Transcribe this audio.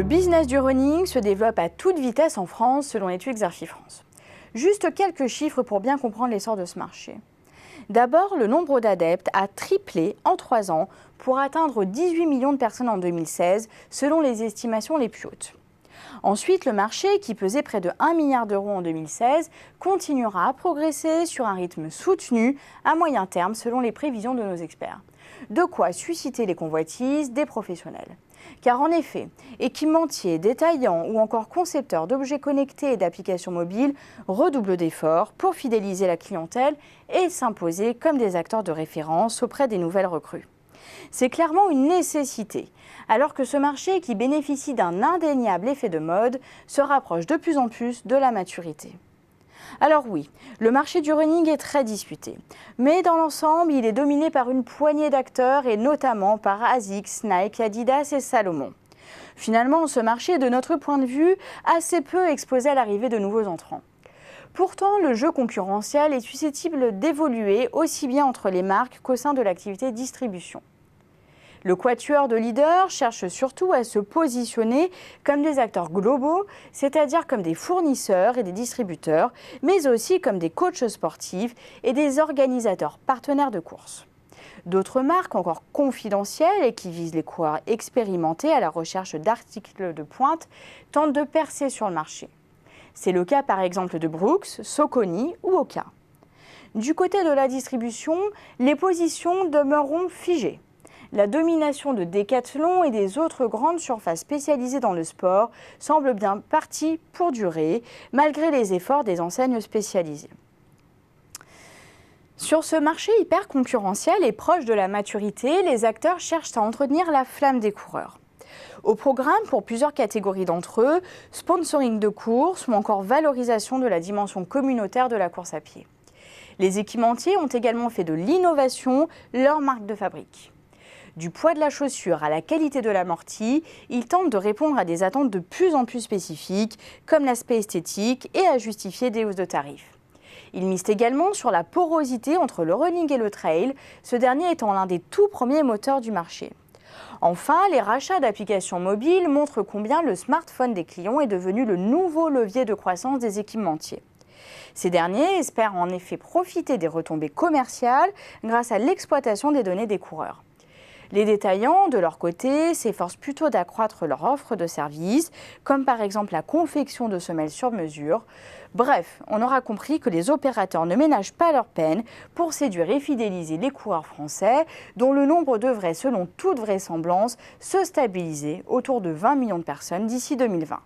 business du running se développe à toute vitesse en France selon l'étude Exerfi France. Juste quelques chiffres pour bien comprendre l'essor de ce marché. D'abord, le nombre d'adeptes a triplé en 3 ans pour atteindre 18 millions de personnes en 2016 selon les estimations les plus hautes. Ensuite, le marché, qui pesait près de 1 milliard d'euros en 2016, continuera à progresser sur un rythme soutenu à moyen terme selon les prévisions de nos experts. De quoi susciter les convoitises des professionnels. Car en effet, équipementiers, détaillants ou encore concepteurs d'objets connectés et d'applications mobiles redoublent d'efforts pour fidéliser la clientèle et s'imposer comme des acteurs de référence auprès des nouvelles recrues. C'est clairement une nécessité, alors que ce marché qui bénéficie d'un indéniable effet de mode se rapproche de plus en plus de la maturité. Alors oui, le marché du running est très disputé, mais dans l'ensemble, il est dominé par une poignée d'acteurs et notamment par ASICS, Nike, Adidas et Salomon. Finalement, ce marché est de notre point de vue assez peu exposé à l'arrivée de nouveaux entrants. Pourtant, le jeu concurrentiel est susceptible d'évoluer aussi bien entre les marques qu'au sein de l'activité distribution. Le quatuor de leaders cherche surtout à se positionner comme des acteurs globaux, c'est-à-dire comme des fournisseurs et des distributeurs, mais aussi comme des coachs sportifs et des organisateurs partenaires de courses. D'autres marques encore confidentielles et qui visent les coureurs expérimentés à la recherche d'articles de pointe tentent de percer sur le marché. C'est le cas par exemple de Brooks, Saucony ou Oka. Du côté de la distribution, les positions demeureront figées. La domination de Decathlon et des autres grandes surfaces spécialisées dans le sport semble bien partie pour durer, malgré les efforts des enseignes spécialisées. Sur ce marché hyper concurrentiel et proche de la maturité, les acteurs cherchent à entretenir la flamme des coureurs. Au programme, pour plusieurs catégories d'entre eux, sponsoring de course ou encore valorisation de la dimension communautaire de la course à pied. Les équipementiers ont également fait de l'innovation leur marque de fabrique. Du poids de la chaussure à la qualité de l'amorti, ils tentent de répondre à des attentes de plus en plus spécifiques, comme l'aspect esthétique et à justifier des hausses de tarifs. Ils misent également sur la porosité entre le running et le trail, ce dernier étant l'un des tout premiers moteurs du marché. Enfin, les rachats d'applications mobiles montrent combien le smartphone des clients est devenu le nouveau levier de croissance des équipementiers. Ces derniers espèrent en effet profiter des retombées commerciales grâce à l'exploitation des données des coureurs. Les détaillants, de leur côté, s'efforcent plutôt d'accroître leur offre de services, comme par exemple la confection de semelles sur mesure. Bref, on aura compris que les opérateurs ne ménagent pas leur peine pour séduire et fidéliser les coureurs français, dont le nombre devrait, selon toute vraisemblance, se stabiliser autour de 20 millions de personnes d'ici 2020.